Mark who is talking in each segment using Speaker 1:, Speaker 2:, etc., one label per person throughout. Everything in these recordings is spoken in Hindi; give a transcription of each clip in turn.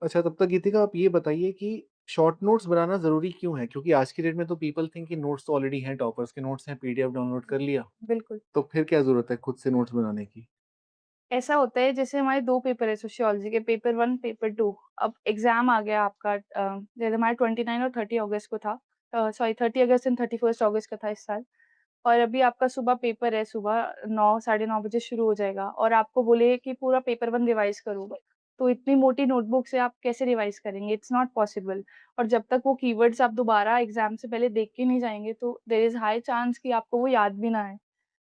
Speaker 1: अच्छा, तब तक गीतिका आप ये बताइए कि शॉर्ट नोट्स बनाना ज़रूरी क्यों है? क्योंकि आज की डेट में तो पीपल थिंक कि नोट्स तो ऑलरेडी हैं, टॉपर्स के नोट्स हैं, पीडीएफ डाउनलोड कर लिया,
Speaker 2: बिल्कुल।
Speaker 1: तो फिर क्या ज़रूरत है खुद से नोट्स बनाने की?
Speaker 2: ऐसा होता है जैसे हमारे 2 पेपर है सोशियोलॉजी के, पेपर 1, पेपर 2। अब एग्ज़ाम आ गया आपका जैसे हमारा 29 और 30 अगस्त को था। सॉरी 30 अगस्त एंड 31 अगस्त का था इस साल। और अभी आपका सुबह पेपर है, सुबह 9 साढ़े 9 बजे शुरू हो जाएगा और आपको बोले कि पूरा पेपर 1 रिवाइज़ करो। तो इतनी मोटी नोटबुक से आप कैसे रिवाइज़ करेंगे? It's not possible. और जब तक वो कीवर्ड्स आप दोबारा एग्ज़ाम से पहले देख के नहीं जाएँगे, तो देयर इज़ हाई चांस कि आपको वो याद भी ना आए।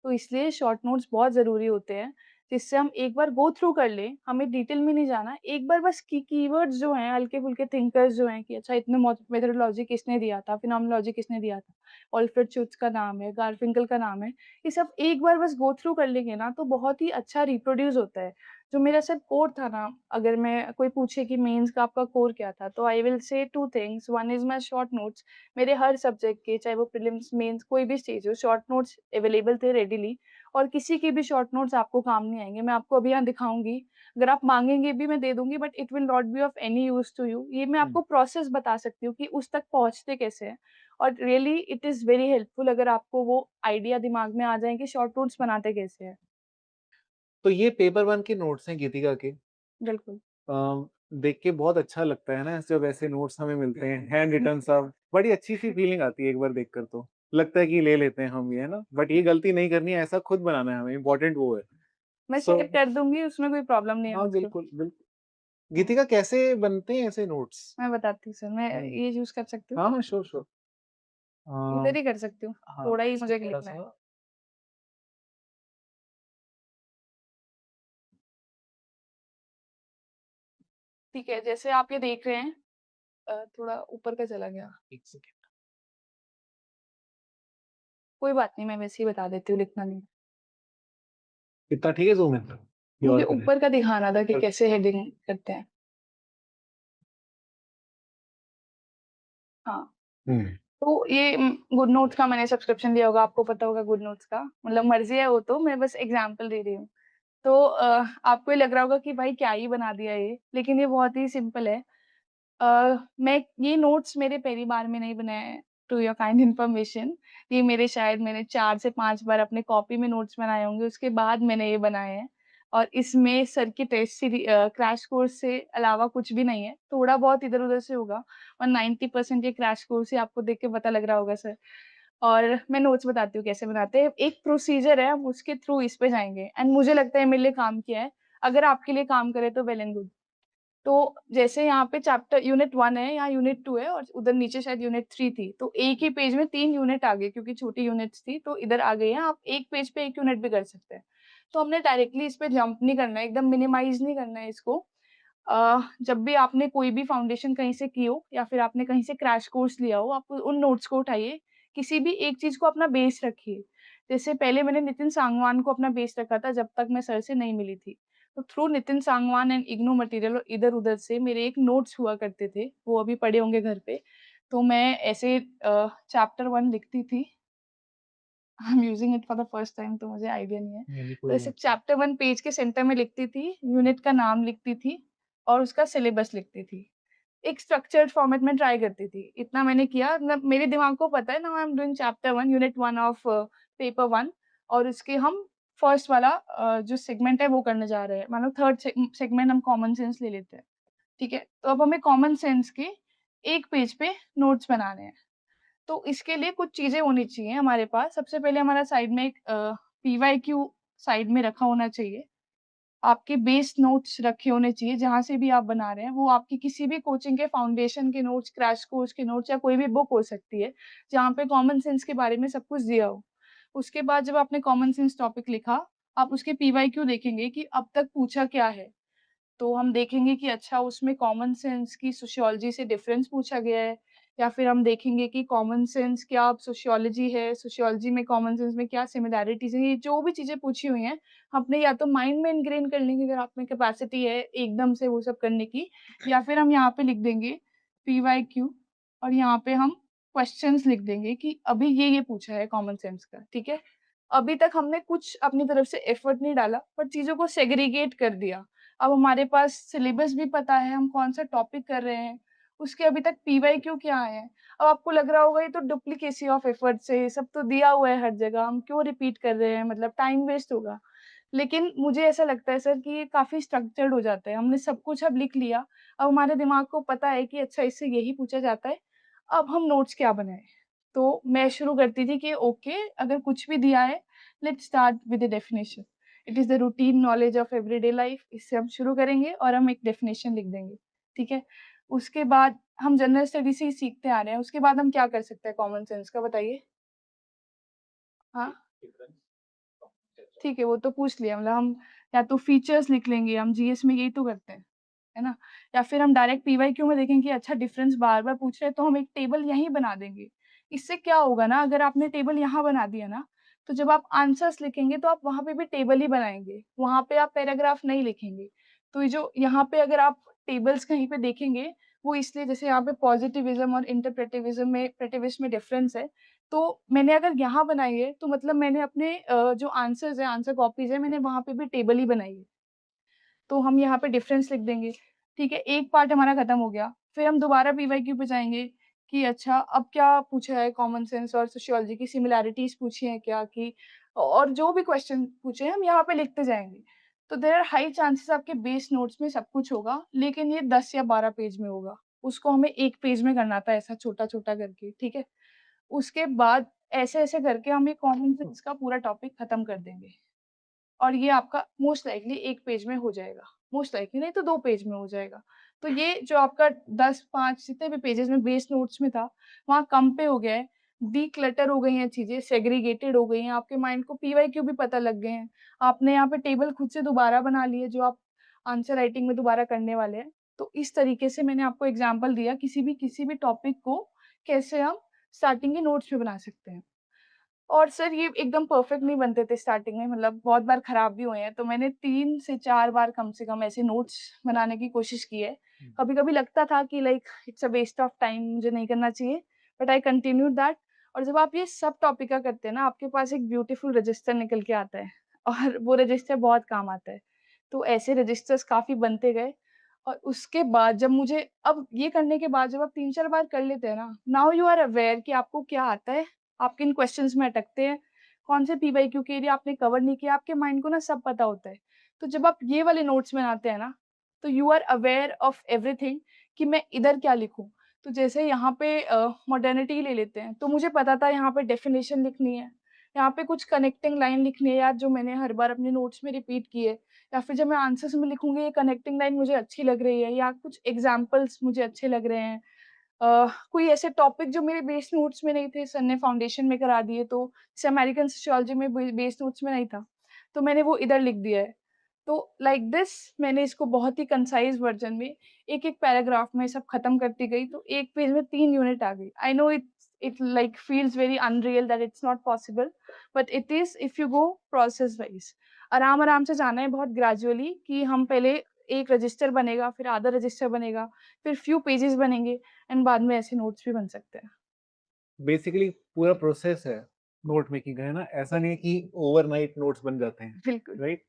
Speaker 2: तो इसलिए शॉर्ट नोट्स बहुत ज़रूरी होते हैं, जिससे हम एक बार गो थ्रू कर लें, हमें डिटेल में नहीं जाना, एक बार बस कीवर्ड्स जो हैं, हल्के-फुल्के थिंकर्स जो हैं कि अच्छा इतने मेथोडोलॉजी किसने दिया था, फिनोमेनोलॉजी किसने दिया था, ऑल्फ्रेड शुट्ज़ का नाम है, गारफिंकल का नाम है, ये सब एक बार बस गो थ्रू कर लेंगे ना, तो बहुत ही अच्छा रिप्रोड्यूस होता है। जो मेरा सर कोर था ना, अगर मैं कोई पूछे कि मेंस का आपका कोर क्या था, तो I will say 2 things, one is my short notes. मेरे हर सब्जेक्ट के, चाहे वो प्रीलिम्स, मेंस कोई भी स्टेज हो, शॉर्ट नोट्स अवेलेबल थे रेडीली। और किसी के भी शॉर्ट नोट्स आपको काम नहीं आएँगे। मैं आपको अभी यहाँ दिखाऊँगी, अगर आप माँगेंगे भी मैं दे दूँगी, but it will not be of any use to you. ये मैं
Speaker 1: हुँ।
Speaker 2: आपको प्रोसेस बता सकती हूँ कि उस तक पहुँचते कैसे हैं। और really it is very helpful अगर आपको वो आइडिया दिमाग में आ जाए कि शॉर्ट नोट्स बनाते कैसे हैं।
Speaker 1: तो ये पेपर 1 के नोट्स हैं गीतिका के।
Speaker 2: बिल्कुल।
Speaker 1: देख के बहुत अच्छा लगता है ना जब ऐसे नोट्स हमें मिलते हैं, हैंड रिटन सब, बड़ी अच्छी-सी फीलिंग आती है एक बार देखकर तो। लगता है कि ले लेते हैं हम ये, है ना? बट ये गलती नहीं करनी है, ऐसा खुद बनाना है हमें, इम्पोर्टेंट वो है।
Speaker 2: मैं
Speaker 1: सो
Speaker 2: शेयर कर दूँगी, उसमें कोई प्रॉब्लम नहीं है
Speaker 1: हाँ,
Speaker 2: मुझको।
Speaker 1: बिल्कुल, बिल्कुल।
Speaker 2: हाँ,
Speaker 1: गीतिका कैसे बनते हैं ऐसे नोट्स?
Speaker 2: मैं बताती हूँ सर, मैं
Speaker 1: हुँ।
Speaker 2: ये यूज़ कर सकती हूँ?
Speaker 1: हाँ, हाँ, श्योर, श्योर। अ,
Speaker 2: इधर ही कर सकती हूँ,
Speaker 1: हाँ,
Speaker 2: थोड़ा ही
Speaker 1: इसमें
Speaker 2: मुझे लिखना है।
Speaker 1: थोड़ा-सा
Speaker 2: ठीक है, जैसे आप ये देख रहे हैं थोड़ा ऊपर का चला गया।
Speaker 1: 1 सेकंड।
Speaker 2: कोई बात नहीं, मैं वैसे ही बता देती हूँ, लिखना नहीं।
Speaker 1: कितना ठीक है ज़ूम इन? ये
Speaker 2: मुझे
Speaker 1: और करें?
Speaker 2: ऊपर का दिखाना था कि कैसे हेडिंग करते हैं। हाँ,
Speaker 1: हुँ।
Speaker 2: तो ये गुड नोट्स का मैंने सब्सक्रिप्शन लिया होगा, आपको पता होगा गुड नोट्स का, मतलब मर्ज़ी है वो तो, मैं बस एग्ज़ाम्पल दे रही हूँ। तो आपको ये लग रहा होगा कि भाई क्या ही बना दिया ये, लेकिन ये बहुत ही सिंपल है। मैं ये नोट्स मेरे पहली बार में नहीं बनाए हैं, टू योर काइंड इन्फॉर्मेशन। ये मेरे शायद मैंने 4 से 5 बार अपने कॉपी में नोट्स बनाए होंगे, उसके बाद मैंने ये बनाए हैं। और इसमें सर की क्रैश कोर्स से अलावा कुछ भी नहीं है, थोड़ा बहुत इधर-उधर से होगा और 90% ये क्रैश कोर्स ही आपको देख के पता लग रहा होगा सर। और मैं नोट्स बताती हूँ कैसे बनाते हैं। एक प्रोसीजर है, हम उसके थ्रू इस पे जाएँगे एंड मुझे लगता है मेरे लिए काम किया है। अगर आपके लिए काम करे तो वेल एंड गुड। तो जैसे यहाँ पे चैप्टर यूनिट 1 है, यहाँ यूनिट 2 है और उधर नीचे शायद यूनिट 3 थी। तो एक ही पेज में 3 यूनिट आ गए क्योंकि छोटी यूनिट्स थी, तो इधर आ गई है। आप एक पेज पे 1 यूनिट भी कर सकते हैं। तो हमने डायरेक्टली इस पे जंप नहीं करना है, एकदम मिनिमाइज़ नहीं करना है इसको। जब भी आपने कोई भी फाउंडेशन कहीं से की हो या फिर आपने कहीं से क्रैश कोर्स लिया हो, आप उन नोट्स को उठाइए, किसी भी एक चीज़ को अपना बेस रखिए। जैसे पहले मैंने नितिन सांगवान को अपना बेस रखा था जब तक मैं सर से नहीं मिली थी। तो through Nitin Sangwan and IGNOU material और इधर-उधर से मेरे एक नोट्स हुआ करते थे, वो अभी पड़े होंगे घर पे। तो मैं ऐसे चैप्टर 1 लिखती थी। I am using it for the first time तो मुझे आइडिया नहीं है।
Speaker 1: नहीं, नहीं,
Speaker 2: तो
Speaker 1: कोई
Speaker 2: ऐसे
Speaker 1: बात नहीं।
Speaker 2: चैप्टर 1 पेज के सेंटर में लिखती थी, यूनिट का नाम लिखती थी और उसका सिलेबस लिखती थी। एक स्ट्रक्चर्ड फॉर्मेट में ट्राई करती थी। इतना मैंने किया मतलब मेरे दिमाग को पता है now I am doing chapter 1 unit 1 of paper 1 और उसके हम फर्स्ट वाला जो सेगमेंट है वो करने जा रहे हैं। मानो थर्ड सेगमेंट हम कॉमन सेंस ले लेते हैं, ठीक है? तो अब हमें कॉमन सेंस के 1 पेज पे नोट्स बनाने हैं। तो इसके लिए कुछ चीज़ें होनी चाहिए हमारे पास। सबसे पहले हमारा साइड में एक पीवाईक्यू साइड में रखा होना चाहिए। आपके बेस नोट्स रखे होने चाहिए, जहाँ से भी आप बना रहे हैं, वो आपकी किसी भी कोचिंग के फाउंडेशन के नोट्स, क्रैश कोर्स के नोट्स या कोई भी बुक हो सकती है, जहाँ पे कॉमन सेंस के बारे में सब कुछ दिया हो। उसके बाद जब आपने कॉमन सेंस टॉपिक लिखा, आप उसके पीवाईक्यू देखेंगे कि अब तक पूछा क्या है। तो हम देखेंगे कि अच्छा उसमें कॉमन सेंस की सोशियोलॉजी से डिफरेंस पूछा गया है या फिर हम देखेंगे कि कॉमन सेंस क्या सोशियोलॉजी है, सोशियोलॉजी में कॉमन सेंस में क्या सिमिलैरिटीज़ हैं, ये जो भी चीज़ें पूछी हुई हैं, अपने या तो माइंड में इनग्रेन कर लेंगे अगर आप में कैपेसिटी है एकदम से वो सब करने की या फिर हम यहाँ पे लिख देंगे पीवाईक्यू और यहाँ पे हम क्वेश्चंस लिख देंगे कि अभी ये पूछा है कॉमन सेंस का, ठीक है? अभी तक हमने कुछ अपनी तरफ से एफर्ट नहीं डाला, पर चीज़ों को सेग्रीगेट कर दिया। अब हमारे पास सिलेबस भी पता है, हम कौन-सा टॉपिक कर रहे हैं, उसके अभी तक पीवाईक्यू क्या आए हैं। अब आपको लग रहा होगा ये तो डुप्लीकेसी ऑफ एफर्ट्स है, ये सब तो दिया हुआ है हर जगह, हम क्यों रिपीट कर रहे हैं, मतलब टाइम वेस्ट होगा। लेकिन मुझे ऐसा लगता है सर कि ये काफ़ी स्ट्रक्चर्ड हो जाता है, हमने सब कुछ अब लिख लिया, अब हमारे दिमाग को पता है कि अच्छा इससे यही पूछा जाता है, अब हम नोट्स क्या बनाएँ? तो मैं शुरू करती थी कि ओके अगर कुछ भी दिया है, let's start with the definition. It is the routine knowledge of everyday life, इससे हम शुरू करेंगे और हम एक डेफिनिशन लिख देंगे, ठीक है? उसके बाद हम जनरल स्टडी से ही सीखते आ रहे हैं, उसके बाद हम क्या कर सकते हैं कॉमन सेंस का बताइए? हाँ? ठीक है, वो तो पूछ लिया मतलब हम या तो फीचर्स लिख लेंगे, हम जीएस में यही तो करते हैं, है ना? या फिर हम डायरेक्ट पीवाईक्यू में देखेंगे कि अच्छा डिफरेंस बार-बार पूछ रहे हैं तो हम एक टेबल यहीं बना देंगे। इससे क्या होगा ना अगर आपने टेबल यहाँ बना दिया ना, तो जब आप आंसर्स लिखेंगे तो आप वहाँ पे भी टेबल ही बनाएँगे, वहाँ पे आप पैराग्राफ नहीं लिखेंगे। तो ये जो यहाँ पे अगर आप टेबल्स कहीं पे देखेंगे, वो इसलिए जैसे यहाँ पे पॉजिटिविज़्म और प्रेटिविस्ट में डिफरेंस है, तो मैंने अगर यहाँ बनाई है, तो मतलब मैंने अपने जो आंसर्स हैं, आंसर कॉपीज़ हैं, मैंने वहाँ पे भी टेबल ही बनाई है। तो हम यहाँ पे डिफरेंस लिख देंगे, ठीक है? एक पार्ट हमारा खत्म हो गया, फिर हम दोबारा पीवाईक्यू पे जाएँगे कि अच्छा अब क्या पूछा है कॉमन सेंस और सोशियोलॉजी की सिमिलैरिटीज़ पूछी हैं क्या कि और जो भी क्वेश्चन पूछे हैं, हम यहाँ पे लिखते जाएँगे। तो देयर आर हाई चांसेस आपके बेस नोट्स में सब कुछ होगा, लेकिन ये 10 या 12 पेज में होगा। उसको हमें 1 पेज में करना था ऐसा छोटा-छोटा करके, ठीक है? उसके बाद ऐसे-ऐसे करके हम ये कॉमन सेंस का पूरा टॉपिक खत्म कर देंगे और ये आपका मोस्ट लाइकली 1 पेज में हो जाएगा। मोस्ट लाइकली नहीं तो 2 पेज में हो जाएगा। तो ये जो आपका 10-5 जितने भी पेजेज़ में बेस नोट्स में था, वहाँ कम पे हो गया है। डिक्लटर हो गई हैं चीज़ें, सेग्रीगेटेड हो गई हैं, आपके माइंड को पीवाईक्यू भी पता लग गए हैं। आपने यहाँ पे टेबल खुद से दोबारा बना लिए जो आप आंसर राइटिंग में दोबारा करने वाले हैं। तो इस तरीके से मैंने आपको एग्ज़ाम्पल दिया किसी भी टॉपिक को कैसे हम स्टार्टिंग के नोट्स में बना सकते हैं। और सर ये एकदम परफेक्ट नहीं बनते थे स्टार्टिंग में मतलब बहुत बार खराब भी हुए हैं, तो मैंने 3 से 4 बार कम से कम ऐसे नोट्स बनाने की कोशिश की है। कभी-कभी लगता था कि like it's a waste of time मुझे नहीं करना चाहिए, बट आई कंटिन्यूड दैट और जब आप ये सब टॉपिक का करते हैं ना, आपके पास एक ब्यूटीफुल रजिस्टर निकल के आता है और वो रजिस्टर बहुत काम आता है। तो ऐसे रजिस्टर्स काफ़ी बनते गए और उसके बाद जब मुझे अब ये करने के बाद जब आप 3-4 बार कर लेते हैं ना, नाउ यू आर अवेयर कि आपको क्या आता है आप किन क्वेश्चंस में अटकते हैं, कौन से पीवाईक्यू के एरिया आपने कवर नहीं किया, आपके माइंड को ना सब पता होता है। तो जब आप ये वाले नोट्स बनाते हैं ना, तो you are aware of everything कि मैं इधर क्या लिखूँ। तो जैसे यहाँ पे मॉडर्निटी ले लेते हैं, तो मुझे पता था यहाँ पे डेफिनिशन लिखनी है, यहाँ पे कुछ कनेक्टिंग लाइन लिखनी है यार जो मैंने हर बार अपने नोट्स में रिपीट की है या फिर जब मैं आंसर्स में लिखूँगी ये कनेक्टिंग लाइन मुझे अच्छी लग रही है या कुछ एग्ज़ाम्पल्स मुझे अच्छे लग रहे हैं। कोई ऐसे टॉपिक जो मेरे बेस नोट्स में नहीं थे, सर ने फाउंडेशन में करा दिए तो जैसे अमेरिकन सोशियोलॉजी में बेस नोट्स में नहीं था, तो मैंने वो इधर लिख दिया है। तो लाइक दिस मैंने इसको बहुत ही कंसाइज़ वर्ज़न में एक-एक पैराग्राफ में सब खत्म करती गई, तो 1 पेज में 3 यूनिट आ गई। I know it like feels very unreal that it's not possible, but it is if you go process wise. आराम-आराम से जाना है बहुत ग्रेजुअली कि हम पहले एक रजिस्टर बनेगा, फिर आधा रजिस्टर बनेगा, फिर फ्यू पेजेज़ बनेंगे एंड बाद में ऐसे नोट्स भी बन सकते हैं।
Speaker 1: बेसिकली पूरा प्रोसेस है नोट मेकिंग का, है ना? ऐसा नहीं है कि ओवरनाइट नोट्स बन जाते हैं,
Speaker 2: बिल्कुल,
Speaker 1: राइट?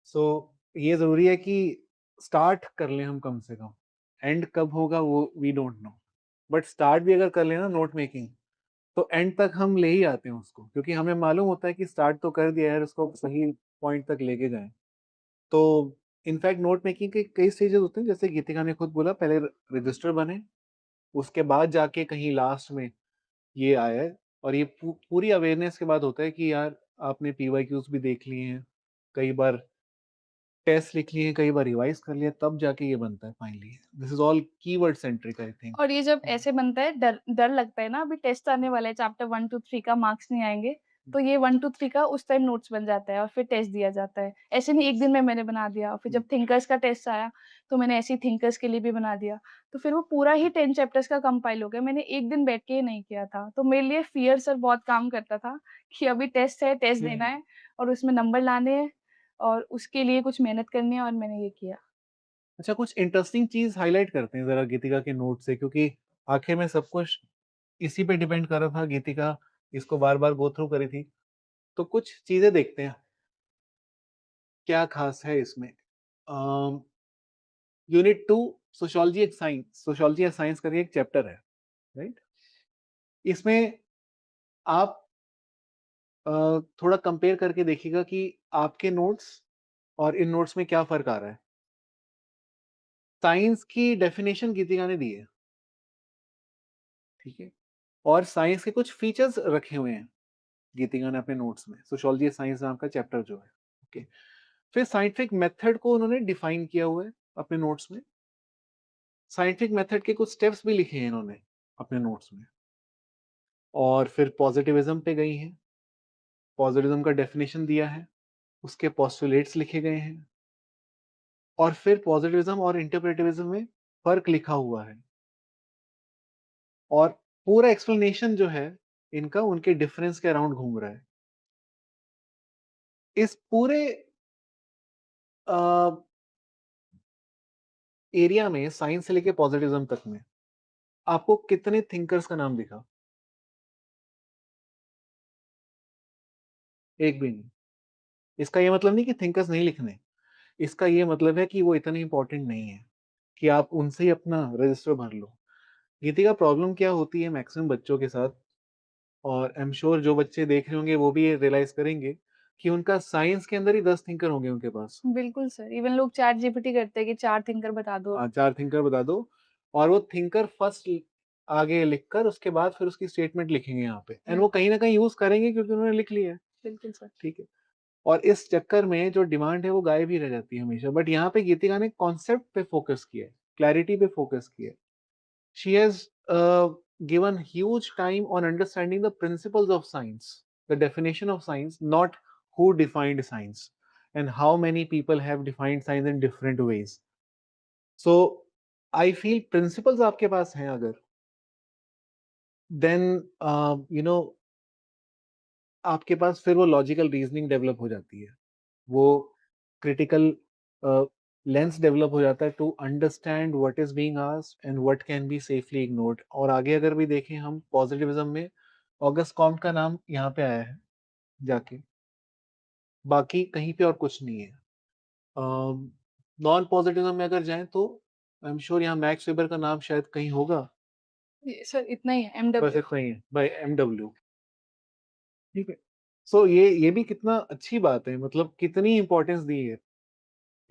Speaker 1: सो ये ज़रूरी है कि स्टार्ट कर लें हम कम से कम। एंड कब होगा वो we don't know. But start भी अगर कर लें ना नोट मेकिंग, तो एंड तक हम ले ही आते हैं उसको, क्योंकि हमें मालूम होता है कि स्टार्ट तो कर दिया है, उसको सही पॉइंट तक लेके जाएँ। तो इनफैक्ट नोट मेकिंग के कई स्टेजेस होते हैं, जैसे गीतिका ने खुद बोला, पहले रजिस्टर बने, उसके बाद जाके कहीं लास्ट में ये आया है। और ये पूरी अवेयरनेस के बाद होता है कि यार आपने पीवाईक्यूज़ भी देख लिए हैं, कई बार टेस्ट लिख लिए हैं, कई बार रिवाइज़ कर लिया, तब जाके ये बनता है finally. This is all keyword centric I think.
Speaker 2: और ये जब ऐसे बनता है डर डर लगता है ना अभी टेस्ट आने वाला है चैप्टर 1 टू 3 का मार्क्स नहीं आएँगे, तो ये 1 टू 3 का उस टाइम नोट्स बन जाता है और फिर टेस्ट दिया जाता है। ऐसे नहीं एक दिन में मैंने बना दिया और फिर जब थिंकर्स का टेस्ट आया, तो मैंने ऐसे ही थिंकर्स के लिए भी बना दिया। तो फिर वो पूरा ही 10 चैप्टर्स का कंपाइल हो गया। मैंने एक दिन बैठ के नहीं किया था। तो मेरे लिए फ़ियर सर बहुत काम करता था कि अभी टेस्ट है, टेस्ट देना है और उसमें नंबर लाने हैं और उसके लिए कुछ मेहनत करनी है और मैंने ये किया।
Speaker 1: अच्छा, कुछ इंटरेस्टिंग चीज़ हाइलाइट करते हैं ज़रा गीतिका के नोट से, क्योंकि आखिर में सब कुछ इसी पे डिपेंड कर रहा था, गीतिका इसको बार-बार गो थ्रू करी थी। तो कुछ चीज़ें देखते हैं, क्या ख़ास है इसमें? यूनिट 2 सोशियोलॉजी एंड साइंस करके एक चैप्टर है, राइट? इसमें आप थोड़ा कंपेयर करके देखिएगा कि आपके नोट्स और इन नोट्स में क्या फ़र्क आ रहा है। साइंस की डेफिनेशन गीतिका ने दी है, ठीक है? और साइंस के कुछ फीचर्स रखे हुए हैं गीतिका ने अपने नोट्स में, सोशियोलॉजी साइंस नाम का चैप्टर जो है, ओके। फिर साइंटिफिक मेथड को उन्होंने डिफाइन किया हुआ है अपने नोट्स में। साइंटिफिक मेथड के कुछ स्टेप्स भी लिखे हैं इन्होंने अपने नोट्स में। और फिर पॉजिटिविज्म पे गई हैं, पॉजिटिविज्म का डेफिनेशन दिया है, उसके पोस्टुलेट्स लिखे गए हैं और फिर पॉजिटिविज्म और इंटरप्रेटिविज्म में फ़र्क लिखा हुआ है। और पूरा एक्सप्लेनेशन जो है इनका उनके डिफरेंस के अराउंड घूम रहा है। इस पूरे अ, एरिया में साइंस से लेके पॉजिटिविज्म तक में आपको कितने थिंकर्स का नाम दिखा? एक भी नहीं। इसका ये मतलब नहीं कि थिंकर्स नहीं लिखने, इसका ये मतलब है कि वो इतने इंपॉर्टेंट नहीं है कि आप उनसे ही अपना रजिस्टर भर लो। गीतिका प्रॉब्लम क्या होती है मैक्सिमम बच्चों के साथ, और आई एम श्योर जो बच्चे देख रहे होंगे वो भी ये रियलाइज़ करेंगे कि उनका साइंस के अंदर ही 10 थिंकर होंगे उनके पास।
Speaker 2: बिल्कुल सर, इवन लोग चैट जीपीटी करते हैं कि 4 थिंकर बता दो।
Speaker 1: 4 थिंकर बता दो और वो थिंकर फर्स्ट आगे लिखकर उसके बाद फिर उसकी स्टेटमेंट लिखेंगे यहाँ पे एंड वो कहीं न कहीं यूज़ करेंगे क्योंकि उन्होंने लिख लिया है,
Speaker 2: बिल्कुल सर।
Speaker 1: ठीक है? और इस चक्कर में जो डिमांड है वो गायब ही रह जाती है हमेशा। बट यहाँ पे गीतिका ने कॉन्सेप्ट पे फोकस किया है, क्लैरिटी पे फोकस किया है। She has given huge time on understanding the principles of science, the definition of science, not who defined science and how many people have defined science in different ways. So I feel principles आपके पास हैं अगर, then you know आपके पास फिर वो लॉजिकल रीजनिंग डेवलप हो जाती है, वो क्रिटिकल लेंस डेवलप हो जाता है to understand what is being asked and what can be safely ignored. और आगे अगर भी देखें हम पॉजिटिविज्म में ऑगस्ट कॉम्ट का नाम यहाँ पे आया है जाके, बाकी कहीं पे और कुछ नहीं है। नॉन पॉजिटिविज्म में अगर जाएं तो आई एम श्योर यहाँ मैक्स वेबर का नाम शायद कहीं होगा,
Speaker 2: सर इतना ही है,
Speaker 1: बस
Speaker 2: एमडब्ल्यू।
Speaker 1: इतना ही है बाय एमडब्ल्यू, ठीक है। सो ये भी कितना अच्छी बात है, मतलब कितनी इंपॉर्टेंस दी है,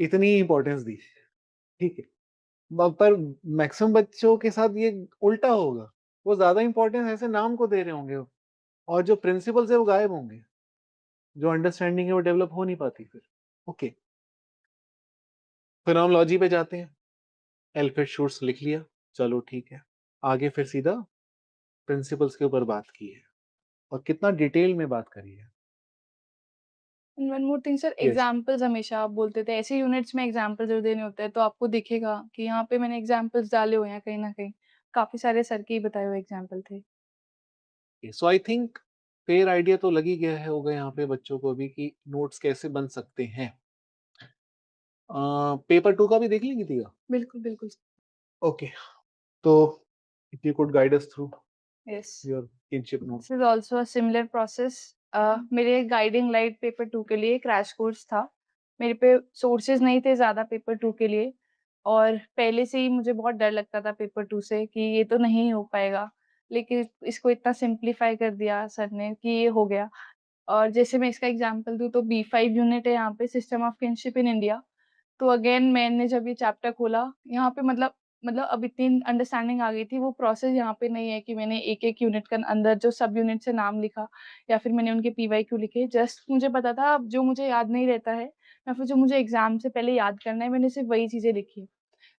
Speaker 1: इतनी इंपॉर्टेंस दी, ठीक है। पर मैक्सिमम बच्चों के साथ ये उल्टा होगा, वो ज्यादा इंपॉर्टेंस ऐसे नाम को दे रहे होंगे और जो प्रिंसिपल्स है वो गायब होंगे, जो अंडरस्टैंडिंग है वो डेवलप हो नहीं पाती फिर। ओके, फिनोमेनोलॉजी पे जाते हैं। एल्फ्रेड शूट्स लिख लिया, चलो ठीक है। आगे फिर सीधा प्रिंसिपल्स के ऊपर बात की है और कितना डिटेल में बात करी है।
Speaker 2: One more thing sir,
Speaker 1: yes,
Speaker 2: examples हमेशा आप बोलते थे ऐसे यूनिट्स में एग्जांपल ज़रूर देने होते हैं, तो आपको दिखेगा कि यहाँ पे मैंने एग्जांपल्स डाले हुए हैं कहीं न कहीं। काफ़ी सारे सर के ही बताए हुए एग्जांपल थे।
Speaker 1: सो आई थिंक फेयर आइडिया तो लग ही गया है होगा यहाँ पे बच्चों को भी कि नोट्स कैसे बन सकते हैं। पेपर 2 का भी देख लेंगी थी।
Speaker 2: बिल्कुल, बिल्कुल।
Speaker 1: ओके, तो if you could guide us through
Speaker 2: yes.
Speaker 1: Your kinship
Speaker 2: this
Speaker 1: notes.
Speaker 2: Is also a similar process. मेरे गाइडिंग लाइट पेपर 2 के लिए क्रैश कोर्स था। मेरे पे सोर्सेज़ नहीं थे ज़्यादा पेपर 2 के लिए, और पहले से ही मुझे बहुत डर लगता था पेपर 2 से कि ये तो नहीं हो पाएगा। लेकिन इसको इतना सिम्प्लीफाई कर दिया सर ने कि ये हो गया। और जैसे मैं इसका एग्ज़ाम्पल दूँ तो बी5 यूनिट है यहाँ पे, system of kinship in India. तो अगेन मैंने जब ये चैप्टर खोला, यहाँ पे मतलब अब इतनी अंडरस्टैंडिंग आ गई थी, वो प्रोसेस यहाँ पे नहीं है कि मैंने एक-एक यूनिट के अंदर जो सब यूनिट से नाम लिखा या फिर मैंने उनके पीवाईक्यू लिखे। जस्ट मुझे पता था अब जो मुझे याद नहीं रहता है या फिर जो मुझे एग्ज़ाम से पहले याद करना है, मैंने सिर्फ़ वही चीज़ें लिखी।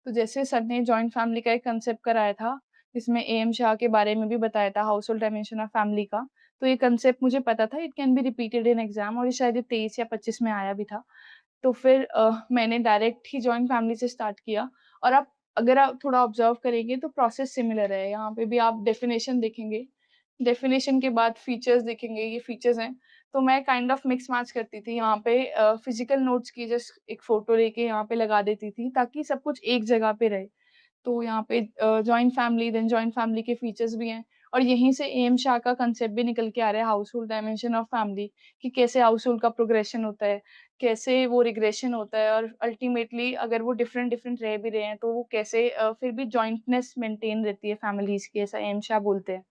Speaker 2: तो जैसे सर ने जॉइंट फैमिली का एक कांसेप्ट कराया था, जिसमें एएम शाह के बारे में भी बताया था, हाउसहोल्ड डायमेंशन ऑफ फैमिली का। तो ये कांसेप्ट मुझे पता था, it can be repeated in exam, और ये शायद ये 23 या 25 में आया भी था। तो फिर मैंने डायरेक्ट ही जॉइंट फैमिली से स्टार्ट किया। और आप अगर आप थोड़ा ऑब्ज़र्व करेंगे तो प्रोसेस सिमिलर है। यहाँ पे भी आप डेफिनिशन देखेंगे, डेफिनिशन के बाद फीचर्स देखेंगे, ये फीचर्स हैं। तो मैं काइंड ऑफ मिक्स मैच करती थी यहाँ पे, फिज़िकल नोट्स की जस्ट एक फ़ोटो लेके यहाँ पे लगा देती थी ताकि सब कुछ एक जगह पे रहे। तो यहाँ पे जॉइंट फैमिली के फीचर्स भी हैं, और यहीं से एएम शाह का कांसेप्ट भी निकल के आ रहा है, हाउसहोल्ड डायमेंशन ऑफ फैमिली, कि कैसे हाउसहोल्ड का प्रोग्रेशन होता है, कैसे वो रिग्रेशन होता है और अल्टीमेटली अगर वो डिफरेंट डिफरेंट रह भी रहे हैं, तो वो कैसे फिर भी जॉइंटनेस मेंटेन रहती है फैमिलीज़ की, ऐसा एएम शाह बोलते हैं।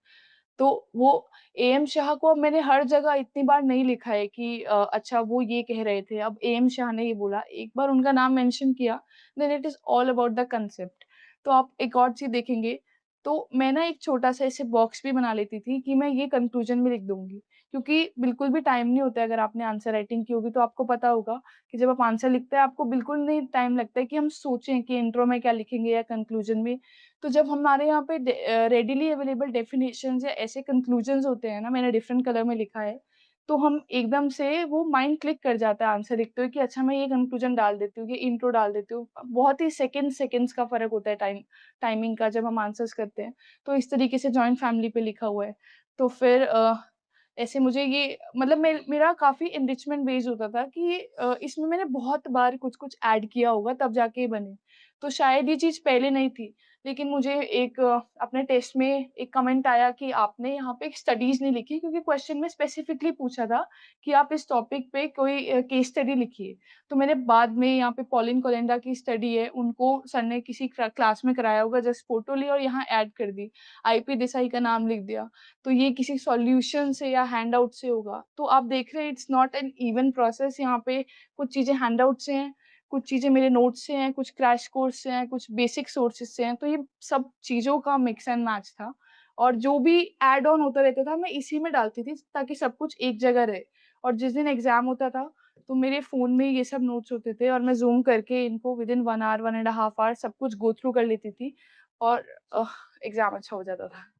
Speaker 2: तो वो एएम शाह को अब मैंने हर जगह इतनी बार नहीं लिखा है कि अच्छा वो ये कह रहे थे, अब एएम शाह ने ये बोला। एक बार उनका नाम मेंशन किया, then it is all about the concept. तो आप एक और चीज़ देखेंगे, तो मैं ना एक छोटा-सा ऐसे बॉक्स भी बना लेती थी कि मैं ये कंक्लूजन में लिख दूँगी, क्योंकि बिल्कुल भी टाइम नहीं होता है। अगर आपने आंसर राइटिंग की होगी तो आपको पता होगा कि जब आप आंसर लिखते हैं, आपको बिल्कुल नहीं टाइम लगता है कि हम सोचें कि इंट्रो में क्या लिखेंगे या कंक्लूजन में। तो जब हमारे यहाँ पे रेडिली अवेलेबल डेफिनिशंस या ऐसे कंक्लूजन्स होते हैं ना, मैंने डिफरेंट कलर में लिखा है, तो हम एकदम से वो माइंड क्लिक कर जाता है आंसर लिखते हुए कि अच्छा मैं ये कंक्लूजन डाल देती हूँ, ये इंट्रो डाल देती हूँ। बहुत ही सेकंड्स का फ़र्क होता है टाइमिंग का जब हम आंसर्स करते हैं। तो इस तरीके से जॉइंट फैमिली पे लिखा हुआ है। तो फिर ऐसे मुझे ये मतलब मेरा काफ़ी एनरिचमेंट बेस्ड होता था कि इसमें मैंने बहुत बार कुछ-कुछ ऐड किया होगा तब जाके ये बने। तो शायद ये चीज़ पहले नहीं थी। लेकिन मुझे एक अपने टेस्ट में एक कमेंट आया कि आपने यहाँ पे एक स्टडीज़ नहीं लिखी, क्योंकि क्वेश्चन में स्पेसिफिकली पूछा था कि आप इस टॉपिक पे कोई केस स्टडी लिखिए। तो मैंने बाद में यहाँ पे पॉलिन कोलेंडा की स्टडी है, उनको सर ने किसी क्लास में कराया होगा, जस्ट फ़ोटो ली और यहाँ ऐड कर दी। आईपी देसाई का नाम लिख दिया। तो ये किसी सॉल्यूशन से या हैंडआउट से होगा। तो आप देख रहे हैं it's not an even process, यहाँ पे कुछ चीज़ें हैंडआउट से हैं, कुछ चीज़ें मेरे नोट्स से हैं, कुछ क्रैश कोर्स से हैं, कुछ बेसिक सोर्सेज़ से हैं। तो ये सब चीज़ों का मिक्स एंड मैच था और जो भी ऐड ऑन होता रहता था मैं इसी में डालती थी ताकि सब कुछ एक जगह रहे। और जिस दिन एग्ज़ाम होता था तो मेरे फ़ोन में ये सब नोट्स होते थे और मैं ज़ूम करके इनको within 1 hour, 1 and a half hour सब कुछ गो थ्रू कर लेती थी और एग्ज़ाम अच्छा हो जाता था।